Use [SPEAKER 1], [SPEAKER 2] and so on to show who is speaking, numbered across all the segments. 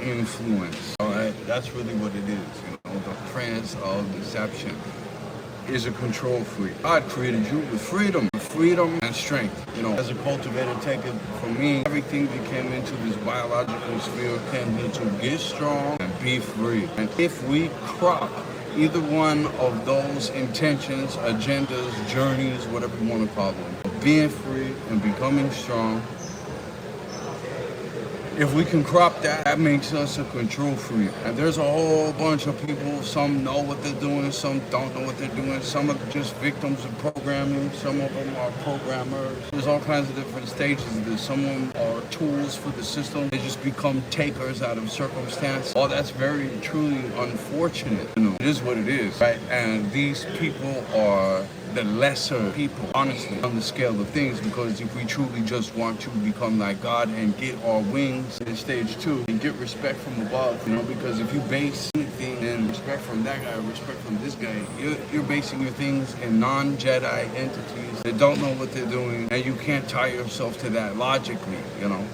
[SPEAKER 1] influence. All right, that's really what it is. The prince of deception is a control freak. God created you with freedom and strength. As a cultivator, take it from me, everything that came into this biological sphere came here to get strong and be free. And if we crop either one of those intentions, agendas, journeys, whatever you want to call them, of being free and becoming strong, if we can crop that, that makes us a control freak. And there's a whole bunch of people, some know what they're doing, some don't know what they're doing. Some are just victims of programming, some of them are programmers. There's all kinds of different stages of this. Some of them are tools for the system. They just become takers out of circumstance. All that's very, truly unfortunate. It is what it is, right? And these people are the lesser people, honestly, on the scale of things, because if we truly just want to become like God and get our wings in stage 2 and get respect from above, because if you base anything in respect from that guy, respect from this guy, you're basing your things in non-Jedi entities that don't know what they're doing, and you can't tie yourself to that logically.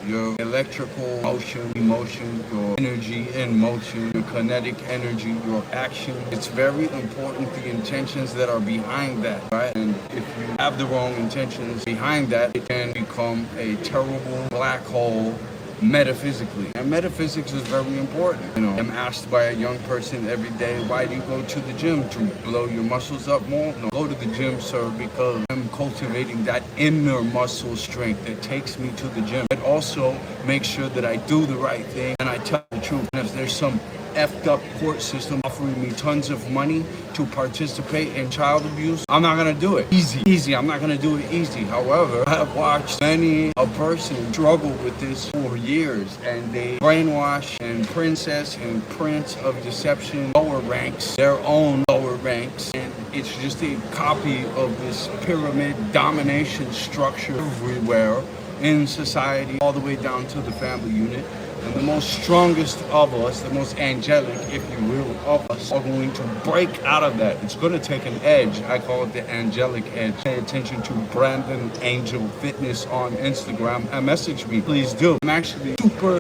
[SPEAKER 1] Your electrical motion, emotion, your energy in motion, your kinetic energy, your action. It's very important the intentions that are behind that. Right? And if you have the wrong intentions behind that, it can become a terrible black hole metaphysically. And metaphysics is very important. I'm asked by a young person every day, why do you go to the gym? To blow your muscles up more? No, go to the gym, sir, because I'm cultivating that inner muscle strength that takes me to the gym. It also makes sure that I do the right thing and I tell the truth. And if there's some effed up court system offering me tons of money to participate in child abuse, I'm not gonna do it. Easy, I'm not gonna do it easy. However, I have watched many a person struggle with this for years, and they brainwash and princess and prince of deception lower ranks, their own lower ranks, and it's just a copy of this pyramid domination structure everywhere in society, all the way down to the family unit. And the most strongest of us, the most angelic, if you will, of us are going to break out of that. It's going to take an edge. I call it the angelic edge. Pay attention to Brandon Angel Fitness on Instagram and message me. Please do. I'm actually super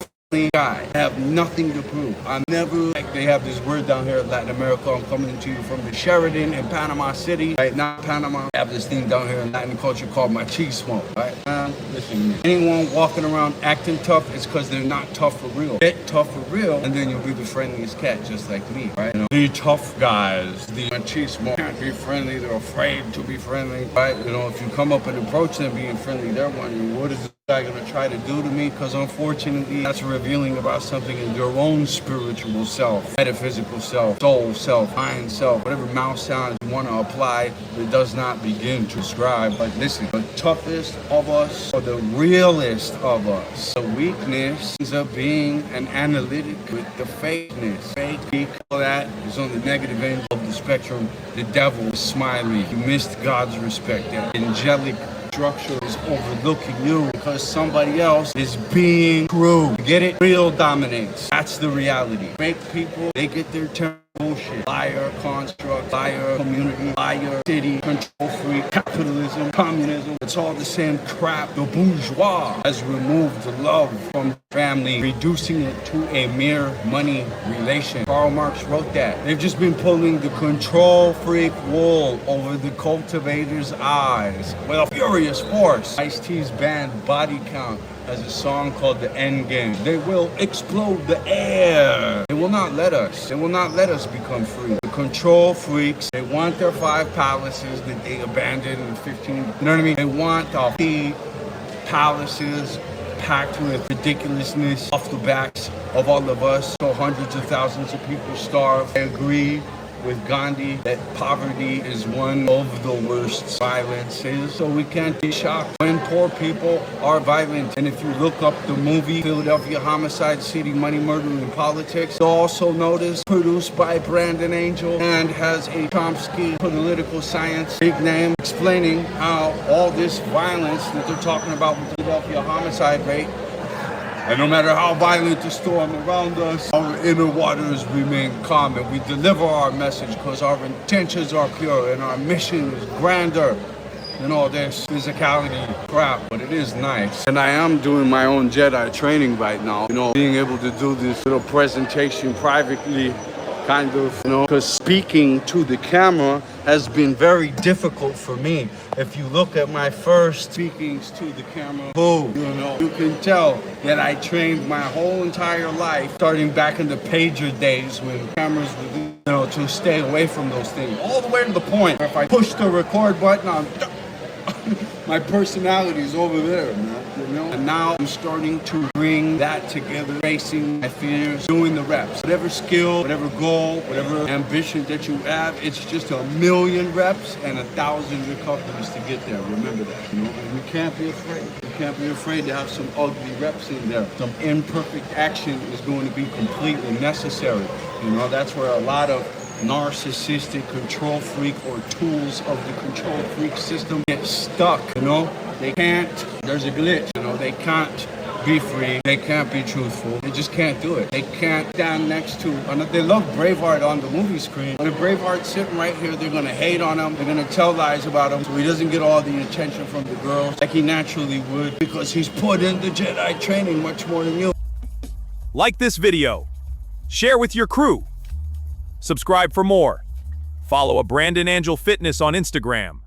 [SPEAKER 1] guy. I have nothing to prove. I'm never like they have this word down here in Latin America. I'm coming to you from the Sheridan in Panama City. Right now, Panama. I have this thing down here in Latin culture called machismo. Right? Listen, anyone walking around acting tough, it's because they're not tough for real. Get tough for real, and then you'll be the friendliest cat, just like me. Right? The tough guys, the machismo, can't be friendly. They're afraid to be friendly. Right? If you come up and approach them being friendly, they're wondering, what is this guy gonna try to do to me? Because unfortunately, that's revealing about something in your own spiritual self, metaphysical self, soul self, mind self, whatever mouth sound you want to apply that does not begin to describe. But listen, the toughest of us or the realest of us, the weakness ends up being an analytic with the fakeness. Fake, all that is on the negative end of the spectrum. The devil is smiling. You missed God's respect. That angelic structure is overlooking you because somebody else is being true. You get it? Real dominates. That's the reality. Fake people, they get their turn. Bullshit. Liar, construct, liar, community, liar, city, control freak, capitalism, communism. It's all the same crap. The bourgeois has removed the love from family, reducing it to a mere money relation. Karl Marx wrote that. They've just been pulling the control freak wool over the cultivator's eyes with a furious force. Ice-T's band Body Count has a song called The End Game. They will explode the air. They will not let us. They will not let us become free. The control freaks, they want their 5 palaces that they abandoned in 15. You know what I mean? They want the palaces packed with ridiculousness off the backs of all of us. So hundreds of thousands of people starve. They agree with Gandhi that poverty is one of the worst violences, so we can't be shocked when poor people are violent. And if you look up the movie Philadelphia Homicide, City, Money, Murder, and Politics, you'll also notice produced by Brandon Angel and has a Chomsky political science big name explaining how all this violence that they're talking about with the Philadelphia homicide rate, and no matter how violent the storm around us, our inner waters remain calm, and we deliver our message because our intentions are pure and our mission is grander and all this physicality crap, but it is nice. And I am doing my own Jedi training right now, being able to do this little presentation privately, kind of, because speaking to the camera has been very difficult for me. If you look at my first speakings to the camera, you can tell that I trained my whole entire life, starting back in the pager days when cameras would, to stay away from those things, all the way to the point where if I push the record button, my personality is over there, man. And now I'm starting to bring that together, facing my fears, doing the reps. Whatever skill, whatever goal, whatever ambition that you have, it's just 1,000,000 reps and 1,000 recoveries to get there. Remember that, And you can't be afraid. You can't be afraid to have some ugly reps in there. Some imperfect action is going to be completely necessary. That's where a lot of narcissistic control freak or tools of the control freak system get stuck, They can't, there's a glitch, they can't be free, they can't be truthful, they just can't do it. They can't stand next to, they love Braveheart on the movie screen, but if Braveheart's sitting right here, they're gonna hate on him, they're gonna tell lies about him, so he doesn't get all the attention from the girls like he naturally would, because he's put in the Jedi training much more than you.
[SPEAKER 2] Like this video, share with your crew, subscribe for more, follow a Brandon Angel Fitness on Instagram.